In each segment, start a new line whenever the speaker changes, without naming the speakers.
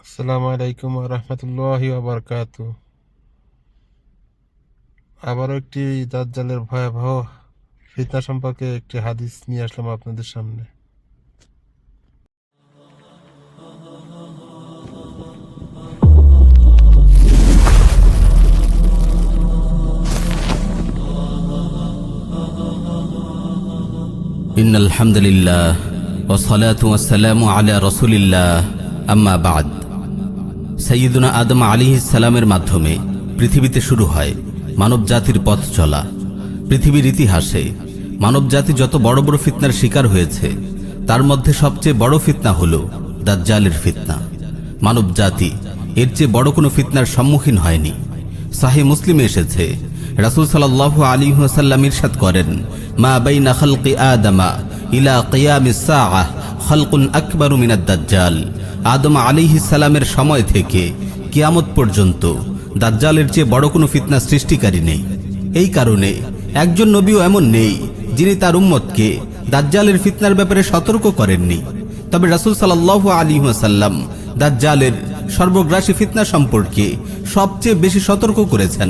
আসসালামু আলাইকুম ওয়া রাহমাতুল্লাহি ওয়া বারাকাতুহু। আবারও একটি দাজ্জালের ভয়াবহ ফিতনা সম্পর্কে একটি হাদিস নিয়ে আসলাম আপনাদের সামনে।
ইন্নাল হামদুলিল্লাহ ওয়া সলাতু ওয়াস সালামু আলা রাসূলিল্লাহ আম্মা বা'দ। সাইয়্যিদুনা আদম আলাইহিস সালামের মাধ্যমে পৃথিবীতে শুরু হয় মানব জাতির পথ চলা। পৃথিবীর ইতিহাসে মানব জাতি যত বড় বড় ফিতনার শিকার হয়েছে তার মধ্যে সবচেয়ে বড় ফিতনা হলো দাজ্জালের ফিতনা। মানব জাতি এর চেয়ে বড় কোনো ফিতনার সম্মুখীন হয়নি। সাহিহ মুসলিমে এসেছে, রাসূল সাল্লাল্লাহু আলাইহি ওয়াসাল্লাম ইরশাদ করেন, মা বাইনা খালকি আদমা ইলা কিয়ামিস সাআহ খালকুন আকবারু মিনাদ দাজ্জাল। আদম আলাইহিস সালামের সময় থেকে কিয়ামত পর্যন্ত দাজ্জালের চেয়ে বড় কোনো ফিতনা সৃষ্টিকারী নেই। এই কারণে একজন নবীও এমন নেই যিনি তার উম্মতকে দাজ্জালের ফিতনার ব্যাপারে সতর্ক করেননি। তবে রাসূল সাল্লাল্লাহু আলাইহি ওয়াসাল্লাম দাজ্জালের সর্বগ্রাসী ফিতনা সম্পর্কে সবচেয়ে বেশি সতর্ক করেছেন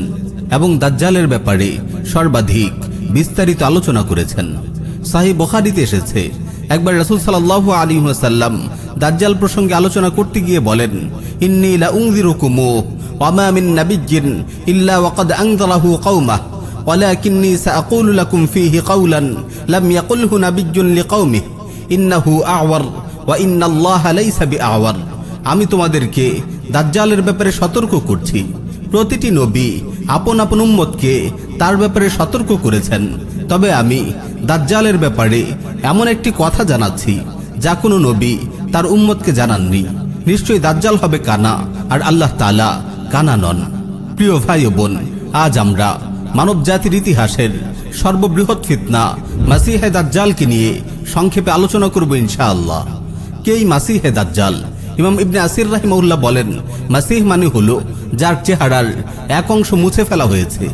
এবং দাজ্জালের ব্যাপারে সর্বাধিক বিস্তারিত আলোচনা করেছেন। সহিহ বুখারীতে এসেছে, একবার রাসূল সাল্লাল্লাহু আলাইহি ওয়াসাল্লাম দাজ্জাল প্রসঙ্গে আলোচনা করতে গিয়ে বলেন, ইন্নী লা উনযিরুকুম ওয়া মা মিন নাবিয়্যিন ইল্লা ওয়াকাদ আনযারাহু কওমাহ ওয়ালাকিন্নী সাআকুলু লাকুম ফীহি কাওলান লাম ইয়াকুলহু নাবিয়্যুন লিকাওমিহি ইন্নাহু আ'ওয়ার ওয়া ইন্নাল্লাহা লাইসা বিআ'ওয়ার। আমি তোমাদেরকে দাজ্জালের ব্যাপারে সতর্ক করছি। প্রতিটি নবী আপন আপন উম্মতকে তার ব্যাপারে সতর্ক করেছেন, তবে আমি দাজ্জালের ব্যাপারে এমন একটি কথা জানাচ্ছি যা কোনো নবী তার উম্মতকে জানাননি। নিশ্চয়ই দাজ্জাল হবে কানা, আর আল্লাহ তাআলা কানা নন। প্রিয় ভাই ও বোন, আজ আমরা মানব জাতির ইতিহাসের সর্ববৃহৎ ফিতনা মাসিহে দাজ্জালকে নিয়ে সংক্ষেপে আলোচনা করব ইনশাআল্লাহ। কে এই মাসিহে দাজ্জাল? ইমাম ইবনে আসির রাহিমাহুল্লাহ বলেন, মাসিহ মানে হলো যার চেহারার এক অংশ মুছে ফেলা হয়েছে,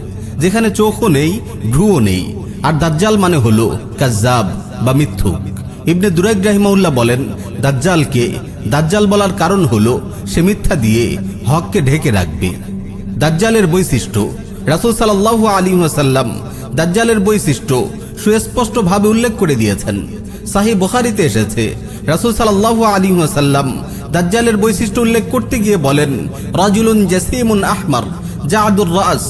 যেখানে চোখও নেই, ভ্রুও নেই। আর দাজ্জাল মানে হলো কাজ্জাব বা মিথ্যুক। ইবনে দুরাইদ রাহিমাহুল্লাহ বলেন, দাজ্জালকে দাজ্জাল বলার কারণ হলো সে মিথ্যা দিয়ে হককে ঢেকে রাখবে। দাজ্জালের বৈশিষ্ট্য, রাসূল সাল্লাল্লাহু আলাইহি ওয়াসাল্লাম দাজ্জালের বৈশিষ্ট্য সুস্পষ্টভাবে উল্লেখ করে দিয়েছেন। সহিহ বুখারীতে এসেছে, রাসূল সাল্লাল্লাহু আলাইহি ওয়াসাল্লাম দাজ্জালের বৈশিষ্ট্য উল্লেখ করতে গিয়ে বলেন, রাজুলুন জাসিমুন আহমার জা'দুর রাস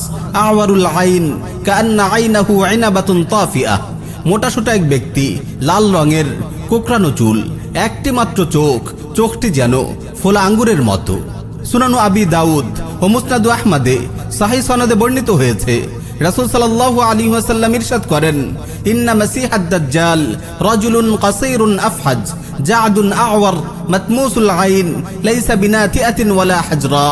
আওয়ারুল আইন কান্না আইনাহু আইনাবাতুন তাফিয়া। মোটাসোটা এক ব্যক্তি, লাল রঙের, কোকড়ানো চুল, একটি মাত্র চোখ, চোখটি যেন ফোলা আঙ্গুরের মতো। সুনানু আবি দাউদ ও মুসনাদু আহমদে সহিহ সনদে বর্ণিত হয়েছে, রাসূল সাল্লাল্লাহু আলাইহি ওয়াসাল্লাম ইরশাদ করেন, ইন্না মাসিহাদ দাজ্জাল রাজুলুন কাসীরুন আফহাজ জা'দুন আ'ওয়ার মাতমুসুল আইন লাইসা বিনাতিআতিন ওয়ালা হাজরা।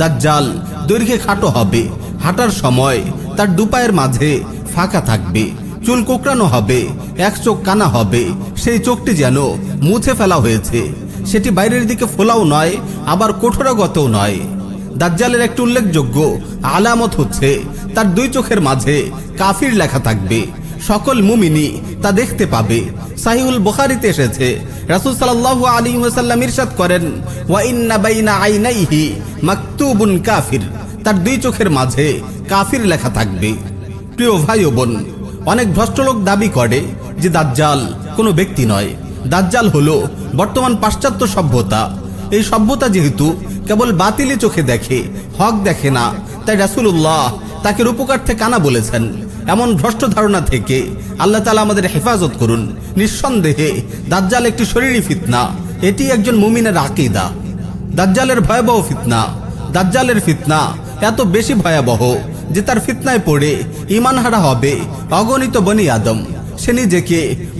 দাজ্জাল দৈর্ঘ্যে খাটো হবে, হাঁটার সময় তার দুপায়ের মাঝে ফাঁকা থাকবে, চুল কোকড়ানো হবে, এক চোখ কানা হবে, সেই চোখটি যেন মুছে ফেলা হয়েছে। সেটি বাইরের দিকে ফোলাও নয়, আবার কঠোরাগতও নয়। দাজ্জালের একটি উল্লেখযোগ্য আলামত হচ্ছে তার দুই চোখের মাঝে কাফির লেখা থাকবে। সকল মুমিনই তা দেখতে পাবে। সহিহুল বুখারীতে এসেছে, রাসূল সাল্লাল্লাহু আলাইহি ওয়াসাল্লাম ইরশাদ করেন, ওয়া ইন্না বাইনা আইনাইহি মাকতুবুন কাফির। তার দুই চোখের মাঝে কাফির লেখা থাকবে। প্রিয় ভাই ও বোন, অনেক ভ্রষ্ট লোক দাবি করে যে দাজ্জাল কোনো ব্যক্তি নয়, দাজ্জাল হলো বর্তমান পাশ্চাত্য সভ্যতা। এই সভ্যতা যেহেতু কেবল বাতিলি চোখে দেখে, হক দেখে না, তাই রাসূলুল্লাহ তাকে রূপকার্থে কানা বলেছেন। এমন ভ্রষ্ট ধারণা থেকে আল্লাহ তাআলা আমাদের হেফাজত করুন। নিঃসন্দেহে দাজ্জাল একটি শরীরী ফিতনা, এটি একজন মুমিনের আকীদা। দাজ্জালের ভয়াবহ ফিতনা, দাজ্জালের ফিতনা এত বেশি ভয়াবহ যে তার ফিতনায় পড়ে ঈমানহারা হবে অগণিত বনি আদম। সে নিজেকে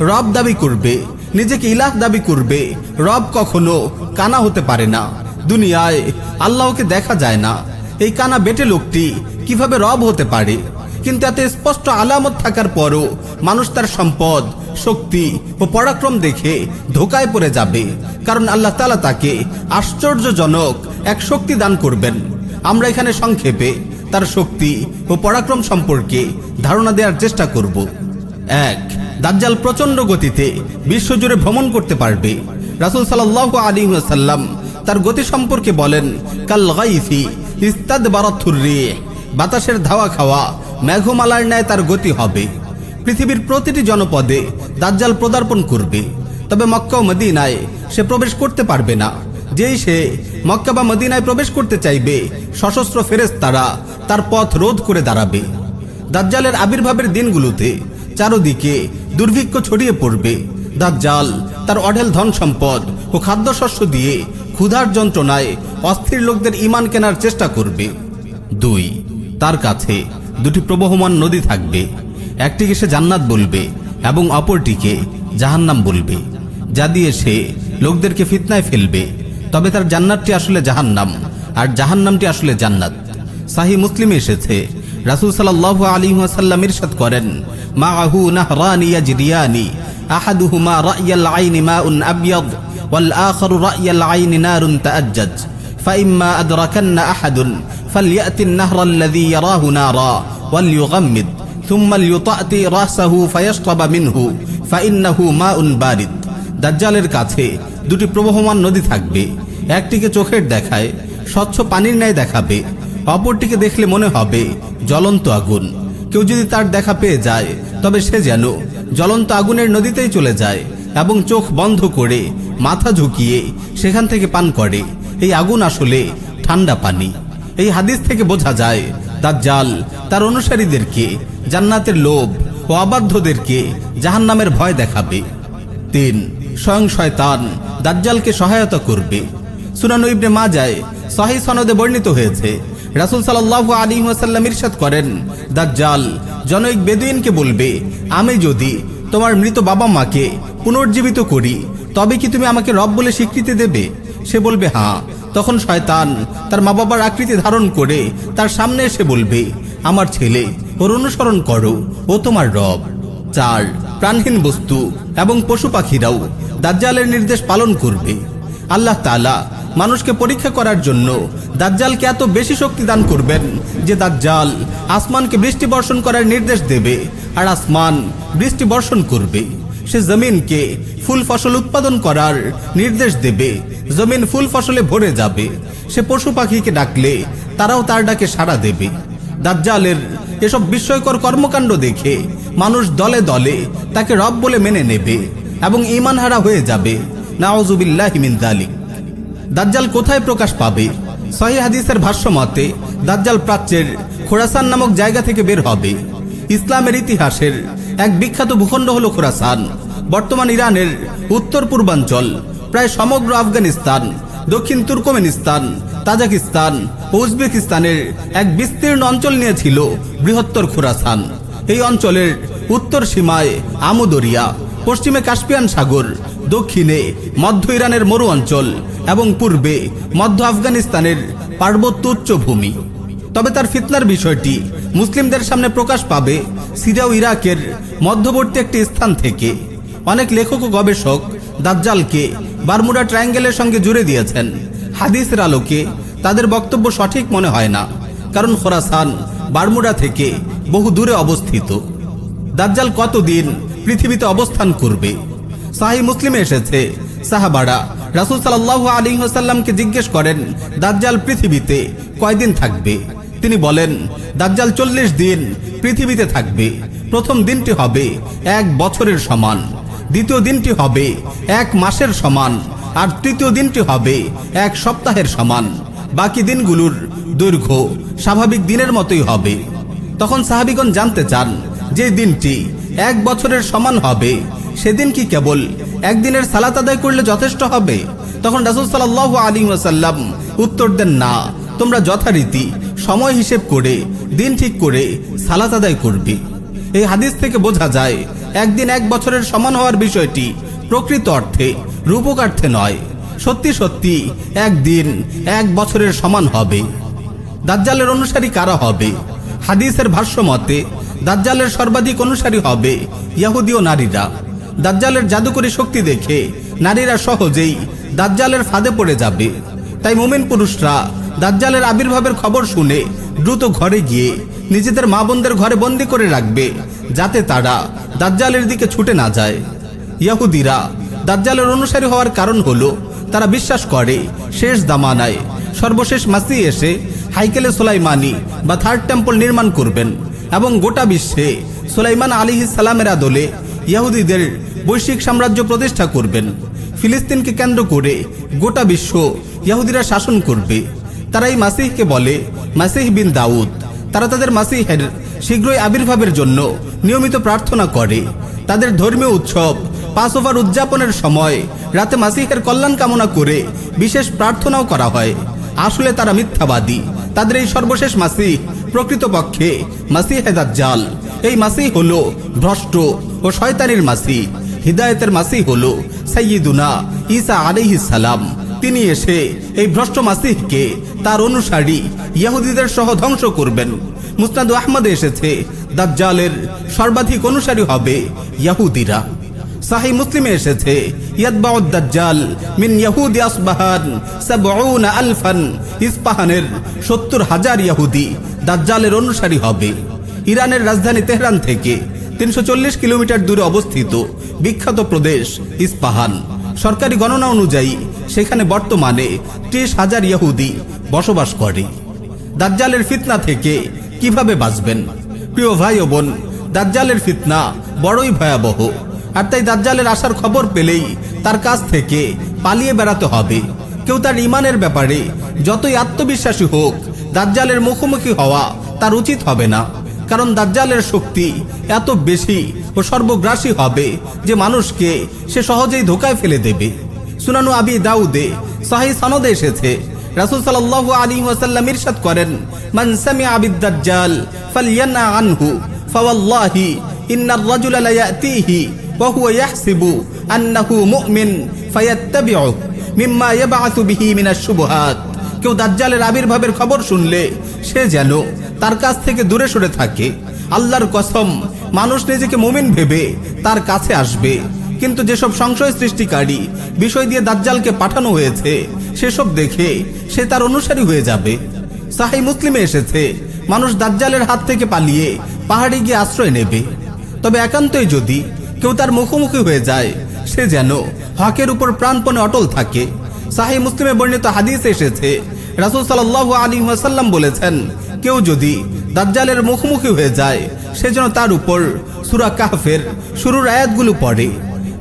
রব দাবি করবে, নিজেকে ইলাহ দাবি করবে। রব কখনো কানা হতে পারে না। দুনিয়ায় আল্লাহকে দেখা যায় না, এই কানা বেটে লোকটি কিভাবে রব হতে পারে? কিন্তু এত স্পষ্ট আলামত থাকার পরও মানুষ তার সম্পদ, শক্তি ও পরাক্রম দেখে ধোকায় পড়ে যাবে, কারণ আল্লাহ তাআলা তাকে আশ্চর্যজনক এক শক্তি দান করবেন। আমরা এখানে সংক্ষেপে তার শক্তি ও পরাক্রম সম্পর্কে ধারণা দেওয়ার চেষ্টা করব। 1. দাজ্জাল প্রচন্ড গতিতে বিশ্বজুড়ে ভ্রমণ করতে পারবে। রাসূল সাল্লাল্লাহু আলাইহি ওয়াসাল্লাম তার গতি সম্পর্কে বলেন, কাল গাইফি ইস্তাদবারাতুর রিহ, বাতাসের ধাওয়া খাওয়া মেঘমালার ন্যায় তার গতি হবে। পৃথিবীর প্রতিটি জনপদে দাজ্জাল পদার্পণ করবে, তবে মক্কা ও মদিনায় সে প্রবেশ করতে পারবে না। যেই সে মক্কা বা মদিনায় প্রবেশ করতে চাইবে, সশস্ত্র ফেরেশতারা তার পথ রোধ করে দাঁড়াবে। দাজ্জালের আবির্ভাবের দিনগুলোতে চারদিকে দুর্ভিক্ষ ছড়িয়ে পড়বে। দাজ্জাল তার অঢেল ধন সম্পদ ও খাদ্যশস্য দিয়ে ক্ষুধার যন্ত্রণায় অস্থির লোকদের ঈমান কেনার চেষ্টা করবে। 2, তার কাছে দুটি প্রবহমান নদী থাকবে। একটিকে সে জান্নাত বলবে এবং অপরটিকে জাহান্নাম বলবে, যা দিয়ে সে লোকদেরকে ফিতনায় ফেলবে। তবে তার জান্নাতটি আসলে জাহান্নাম আর জাহান্নামটি আসলে জান্নাত। সাহি মুসলিমে এসেছে, রাসূল সাল্লাল্লাহু আলাইহি ওয়াসাল্লাম ইরশাদ করেন, মাআহু নাহরানি ইয়াজরিয়ানি আহাদুহুমা রা'য়াল আইনি মাউন আবয়াদ ওয়াল আখারু রা'য়াল আইনি নারুন তাআজ্জাজ ফাইম্মা আদরাকান্না আহাদুন ফালইয়াতি আন-নাহরা আল্লাযী ইয়ারাহু নারা ওয়ালইউগাম্মিদ থুম্মা লিয়ুতা'তি রাসাহু ফায়াশরাবা মিনহু ফাইন্নাহু মাউন বারিদ। দাজ্জালের কাছে দুটি প্রবহমান নদী থাকবে। একটিকে চোখের দেখায় স্বচ্ছ পানির ন্যায় দেখাবে, অপরটিকে দেখলে মনে হবে জ্বলন্ত আগুন। কেউ যদি তার দেখা পেয়ে যায়, তবে সে যেন জ্বলন্ত আগুনের নদীতেই চলে যায় এবং চোখ বন্ধ করে মাথা ঝুঁকিয়ে সেখান থেকে পান করে। এই আগুন আসলে ঠান্ডা পানি। এই হাদিস থেকে বোঝা যায়, দাজ্জাল তার অনুসারীদেরকে জান্নাতের লোভ ও অবাধ্যদেরকে জাহান্নামের ভয় দেখাবে। 3, স্বয়ং শয়তান দাজ্জালকে সহায়তা করবে। সুনান ইবনে মাজায় সহিহ সনদে বর্ণিত হয়েছে, রাসূল সাল্লাল্লাহু আলাইহি ওয়াসাল্লাম ইরশাদ করেন, দাজ্জাল জনৈক বেদুইনকে বলবে, আমি যদি তোমার মৃত বাবা মাকে পুনর্জীবিত করি, তবে কি তুমি আমাকে রব বলে স্বীকৃতি দেবে? সে বলবে হ্যাঁ। তখন শয়তান তার মা বাবার আকৃতি ধারণ করে তার সামনে এসে বলবে, আমার ছেলে, ওর অনুসরণ করো, ও তোমার রব। 4, প্রাণহীন বস্তু এবং পশু পাখিরাও দাজ্জালের নির্দেশ পালন করবে। আল্লাহ তাআলা মানুষকে পরীক্ষা করার জন্য দাজ্জালকে এত বেশি শক্তি দান করবেন যে দাজ্জাল আসমানকে বৃষ্টি বর্ষণ করার নির্দেশ দেবে আর আসমান বৃষ্টি বর্ষণ করবে। সে জমিনকে ফুল ফসল উৎপাদন করার নির্দেশ দেবে, জমিন ফুল ফসলে ভরে যাবে। সে পশু পাখিকে ডাকলে তারাও তার ডাকে সাড়া দেবে। দাজ্জালের এসব বিস্ময়কর কর্মকাণ্ড দেখে মানুষ দলে দলে তাকে রব বলে মেনে নেবে এবং ঈমানহারা হয়ে যাবে। নাউযুবিল্লাহি মিন যালিক। দাজ্জাল কোথায় প্রকাশ পাবে? সহিহ হাদিসের ভাষ্য মতে দাজ্জাল প্রাচ্যের খোরাসান নামক জায়গা থেকে বের হবে। ইসলামের ইতিহাসের এক বিখ্যাত ভূখণ্ড হল খোরাসান। বর্তমান ইরানের উত্তর পূর্বাঞ্চল, প্রায় সমগ্র আফগানিস্তান, দক্ষিণ তুর্কমেনিস্তান, তাজিকিস্তান ও উজবেকিস্তানের এক বিস্তীর্ণ অঞ্চল নিয়েছিল বৃহত্তর খোরাসান। এই অঞ্চলের উত্তর সীমায় আমু দরিয়া, পশ্চিমে কাস্পিয়ান সাগর, দক্ষিণে মধ্য ইরানের মরু অঞ্চল এবং পূর্বে মধ্য আফগানিস্তানের পার্বত্য উচ্চভূমি। তবে তার ফিতনার বিষয়টি মুসলিমদের সামনে প্রকাশ পাবে সিরিয়া ও ইরাকের মধ্যবর্তী একটি স্থান থেকে। অনেক লেখক ও গবেষক দাজ্জালকে বারমুডা ট্রায়াঙ্গেলের সঙ্গে জুড়ে দিয়েছেন। হাদিসের আলোকে তাদের বক্তব্য সঠিক মনে হয় না, কারণ খোরাসান বারমুডা থেকে বহু দূরে অবস্থিত। দাজ্জাল কতদিন পৃথিবীতে অবস্থান করবে? সহিহ মুসলিমে এসেছে, সাহাবারা রাসূল সাল্লাল্লাহু আলাইহি ওয়াসাল্লামকে জিজ্ঞেস করেন, দাজ্জাল পৃথিবীতে কয়দিন থাকবে? তিনি বলেন, দাজ্জাল 40 দিন পৃথিবীতে থাকবে। প্রথম দিনটি হবে 1 বছরের সমান, দ্বিতীয় দিনটি হবে 1 মাসের সমান, আর তৃতীয় দিনটি হবে 1 সপ্তাহের সমান। বাকি দিনগুলোর দৈর্ঘ্য স্বাভাবিক দিনের মতোই হবে। তখন সাহাবীগণ জানতে চান, যে দিনটি 1 বছরের সমান হবে, সেদিন কি কেবল একদিনের সালাত আদায় করলে যথেষ্ট হবে? তখন রাসূল সাল্লাল্লাহু আলাইহি ওয়াসাল্লাম উত্তর দেন, না, তোমরা যথারীতি সময় হিসেব করে দিন ঠিক করে সালাত আদায় করবে। এই হাদিস থেকে বোঝা যায়, একদিন 1 বছরের সমান হওয়ার বিষয়টি প্রকৃত অর্থে রূপকার্থে নয়, সত্যি সত্যি একদিন 1 বছরের সমান হবে। দাজ্জালের অনুসারী কারা হবে? হাদিসের ভাষ্য মতে দাজ্জালের সর্বাধিক অনুসারী হবে ইহুদি ও নারীরা। দাজ্জালের জাদুকরী শক্তি দেখে নারীরা সহজেই দাজ্জালের ফাঁদে পড়ে যাবে। তাই মুমিন পুরুষরা দাজ্জালের আবির্ভাবের খবর শুনে দ্রুত ঘরে গিয়ে নিজেদের মা বোনদের ঘরে বন্দি করে রাখবে, যাতে তারা দাজ্জালের দিকে ছুটে না যায়। ইহুদিরা দাজ্জালের অনুসারী হওয়ার কারণ হলো তারা বিশ্বাস করে শেষ জামানায় সর্বশেষ মাসিহ এসে হাইকেলে সুলাইমানি বা থার্ড টেম্পল নির্মাণ করবেন এবং গোটা বিশ্বে সুলাইমান আলাইহিস সালামের আদলে ইহুদিদের বৈশ্বিক সাম্রাজ্য প্রতিষ্ঠা করবেন। ফিলিস্তিনকে কেন্দ্র করে গোটা বিশ্ব ইহুদিরা শাসন করবে। তারা এই মাসিহকে বলে মাসিহ বিন দাউদ। তারা তাদের মাসিহের শীঘ্রই আবির্ভাবের জন্য নিয়মিত প্রার্থনা করে। তাদের ধর্মীয় উৎসব পাসওভার উদযাপনের সময় রাতে মাসিহের কল্যাণ কামনা করে বিশেষ প্রার্থনাও করা হয়। আসলে তারা মিথ্যাবাদী। তাদের এই সর্বশেষ মাসিহ প্রকৃতপক্ষে মাসিহে দাজ্জাল। এই মাসিহ হলো ভ্রষ্ট ও শয়তানির মাসিহ। হিদায়েতের মাসিহ হলো সাইয়্যিদুনা ঈসা আলাইহিস সালাম। তিনি এসে এই ভ্রষ্ট মাসিহকে তার অনুসারী ইহুদিদের সহ ধ্বংস করবেন। মুসনাদ আহমদে এসেছে দাজ্জালের সর্বাধিক অনুসারী হবে ইহুদিরা। সাহিহ মুসলিমে এসেছে ইয়াতবাউদ দাজ্জাল মিন ইহুদি আসবাহান ৭০,০০০ ইস্পাহানের ৭০,০০০ ইহুদি দাজ্জালের অনুসারী হবে। ইরানের রাজধানী তেহরান থেকে ৩৪০ কিলোমিটার দূরে অবস্থিত বিখ্যাত প্রদেশ ইস্পাহান। সরকারি গণনা অনুযায়ী সেখানে বর্তমানে ৩০,০০০ ইহুদি বসবাস করে। দাজ্জালের ফিতনা থেকে কিভাবে বাঁচবেন? প্রিয় ভাই ও বোন, দাজ্জালের ফিতনা বড়ই ভয়াবহ। আর তাই দাজ্জালের আসার খবর পেলেই তার কাছ থেকে পালিয়ে বেড়াতে হবে। কেউ তার ইমানের ব্যাপারে যতই আত্মবিশ্বাসী হোক, দাজ্জালের মুখোমুখি হওয়া তার উচিত হবে না। কারণ দাজ্জালের শক্তি এত বেশি ও সর্বগ্রাসী হবে যে মানুষকে সে সহজেই ধোকায় ফেলে দেবে। সুনানু আবি দাউদে সহিহ সনদে এসেছে, রাসূল সাল্লাল্লাহু আলাইহি ওয়াসাল্লাম ইরশাদ করেন, মান সামিআ বিদ-দাজ্জাল ফালইয়ানা আনহু ফাওয়াল্লাহি ইন্নার রাজুলা লা ইয়াতিহি ওয়া হুয়া ইয়াহসিবু আন্নাহু মুমিন ফায়াত্তাবিউ মিম্মা ইয়াবআসু বিহি মিনাশ শুবহাত। কেউ দাজ্জালের আবির্ভাবের খবর শুনলে সে যেন তার কাছ থেকে দূরে সরে থাকে। আল্লাহর কসম, মানুষ নিজেকে মুমিন ভেবে তার কাছে আসবে, কিন্তু যেসব সংশয় সৃষ্টিকারী বিষয় দিয়ে দাজ্জালকে পাঠানো হয়েছে সেসব দেখে সে তার অনুসারী হয়ে যাবে। সাহিহ মুসলিমে এসেছে, মানুষ দাজ্জালের হাত থেকে পালিয়ে পাহাড়ে গিয়ে আশ্রয় নেবে। তবে একান্তই যদি কেউ তার মুখোমুখি হয়ে যায়, সে যেন হকের উপর প্রাণপণে অটল থাকে। সাহিহ মুসলিমে বর্ণিত হাদিসে এসেছে, রাসূল সাল্লাল্লাহু আলাইহি ওয়াসাল্লাম বলেছেন, কেউ যদি দাজ্জালের মুখোমুখি হয়ে যায়, সে যেন তার উপর সূরা কাহফের শুরুর আয়াতগুলো পড়ে।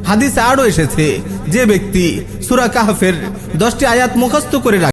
হাদিসে আরও এসেছে, যে ব্যক্তি সূরা কাহফের 10টি আয়াত মুখস্থ করে রাখে